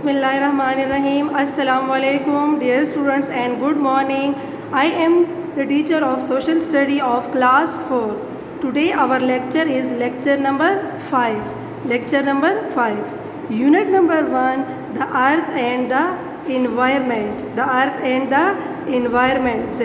Bismillahirrahmanirrahim. Assalamu alaikum, dear students, and good morning. I am the teacher of social study of class 4. Today our lecture is lecture number 5. Lecture number 5. Unit number 1, the earth and the environment. The earth and the environment.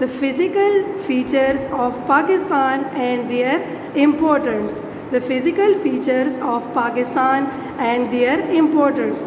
the physical features of Pakistan and their importance. The physical features of Pakistan and their importance.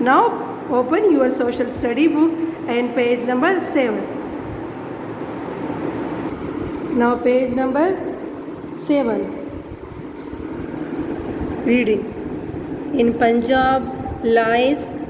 Now open your social study book and page number 7. Now page number 7. Reading. In Punjab lies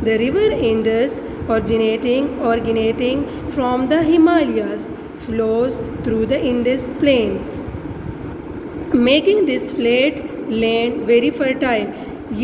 The river Indus originating from the Himalayas flows through the Indus plain, making this flat land very fertile.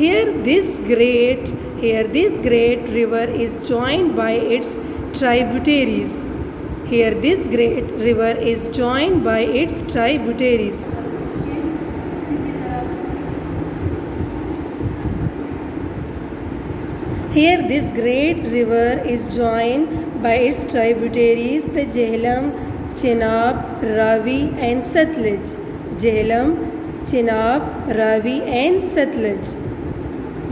Here this great river is joined by its tributaries. Here this great river is joined by its tributaries. Here this great river is joined by its tributaries, the Jhelum, Chenab, Ravi and Satluj. Jhelum, Chenab, Ravi and Satluj.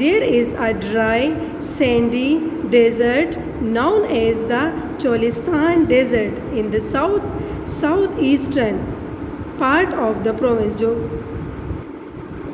there is a dry sandy desert known as the Cholistan desert. In the southeastern part of the province,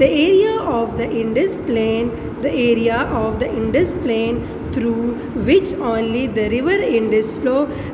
The area of the Indus plain through which only the river Indus flow,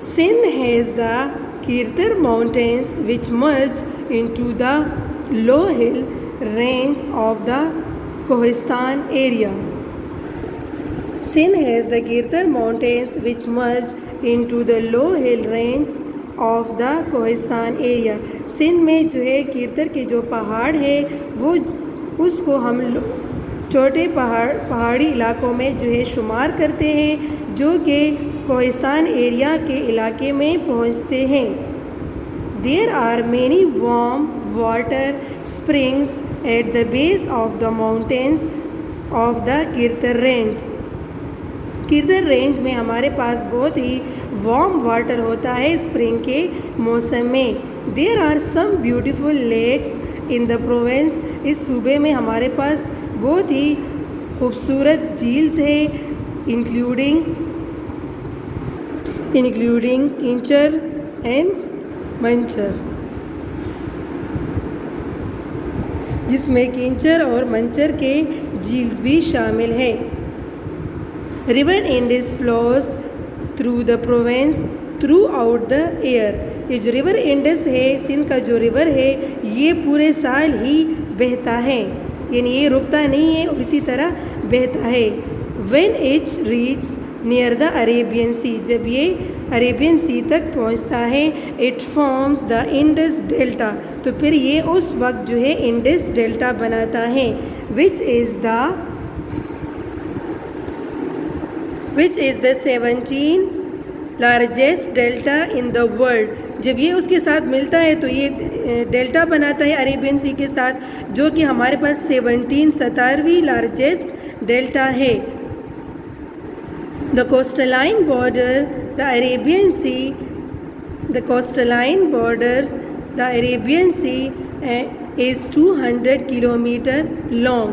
Sindh has the Kirtar mountains which merge into the low hill range of the Kohistan area. Sindh has the Kirtar mountains which merge into the low hill range of the Kohistan area. Sindh میں جو ہے کیرتر کے جو پہاڑ ہے وہ اس کو ہم چھوٹے پہاڑی علاقوں میں جو ہے شمار کرتے ہیں جو کہ کوہستان ایریا کے علاقے میں پہنچتے ہیں. There are many warm water springs at the base of the mountains of the Kirtar range. Kirtar range میں ہمارے پاس بہت ہی وارم واٹر ہوتا ہے اسپرنگ کے موسم میں. There are some beautiful lakes in the province. اس صوبے میں ہمارے پاس بہت ہی خوبصورت جھیلز ہے انکلوڈنگ کینچر اینڈ منچر، جس میں کینچر اور منچر کے جھیلز بھی شامل ہے. River Indus flows through the province throughout the year. یہ جو ریور انڈس ہے سندھ کا جو ریور ہے یہ پورے سال ہی بہتا ہے، یعنی یہ رکتا نہیں ہے اور اسی طرح بہتا ہے. When it reaches near the Arabian Sea, جب یہ عربین سی تک پہنچتا ہے، it forms the Indus delta, تو پھر یہ اس وقت جو ہے انڈس ڈیلٹا بناتا ہے. which is the 17 largest delta in the world. جب یہ اس کے ساتھ ملتا ہے تو یہ ڈیلٹا بناتا ہے عربین سی کے ساتھ، جو کہ ہمارے پاس 17ویں لارجسٹ ڈیلٹا ہے. The coastline border the Arabian Sea is 200 kilometer long.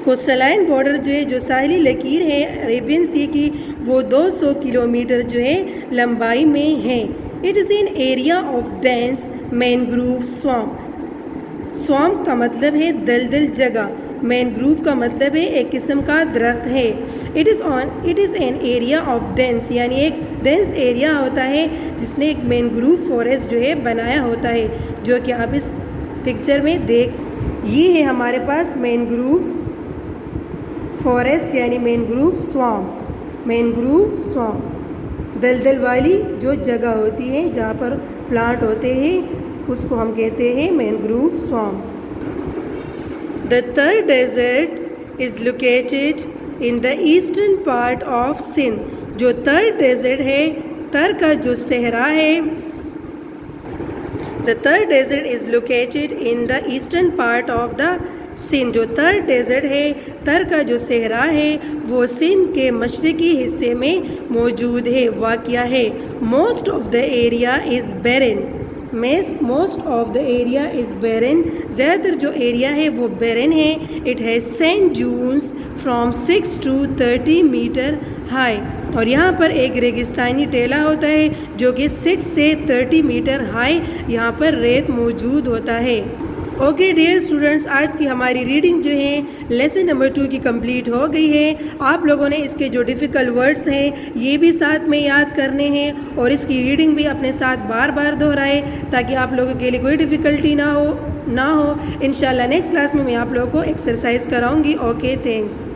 Coastal line border جو ہے جو ساحلی لکیر ہے عربین سی کی وہ 200 کلومیٹر جو ہے لمبائی میں ہے. It is an area of dense mangrove swamp. Swamp کا مطلب ہے دلدل جگہ، مینگروو کا مطلب ہے ایک قسم کا درخت ہے. It is an area of dense, یعنی ایک ڈینس ایریا ہوتا ہے جس نے ایک مینگروو فارسٹ جو ہے بنایا ہوتا ہے، جو کہ آپ اس پکچر میں دیکھ. یہ ہے ہمارے پاس مینگروو فارسٹ یعنی مینگروو سوامپ. دلدل والی جو جگہ ہوتی ہے جہاں پر پلانٹ ہوتے ہیں اس کو ہم کہتے ہیں mangrove سوامپ. The Thar desert is located in the eastern part of Sindh. جو تھر ڈیزرٹ ہے، تھر کا جو صحرا ہے، The Thar desert is located in the eastern part of the Sindh. جو تھر ڈیزرٹ ہے، تھر کا جو صحرا ہے وہ سندھ کے مشرقی حصے میں موجود ہے، واقع ہے. Most of the area is barren. زیادہ تر جو ایریا ہے وہ بیرن ہے. It has sand dunes from 6 to 30 meter high. اور یہاں پر ایک ریگستانی ٹیلا ہوتا ہے جو کہ 6 سے 30 میٹر ہائی یہاں پر ریت موجود ہوتا ہے. اوکے ڈیئر اسٹوڈنٹس، آج کی ہماری ریڈنگ جو ہے لیسن نمبر 2 کی کمپلیٹ ہو گئی ہے. آپ لوگوں نے اس کے جو ڈیفیکلٹ ورڈس ہیں یہ بھی ساتھ میں یاد کرنے ہیں اور اس کی ریڈنگ بھی اپنے ساتھ بار بار دہرائے تاکہ آپ لوگوں کے لیے کوئی ڈیفیکلٹی نہ ہو. انشاءاللہ نیکسٹ کلاس میں آپ لوگوں کو ایکسرسائز کراؤں گی. Okay, thanks.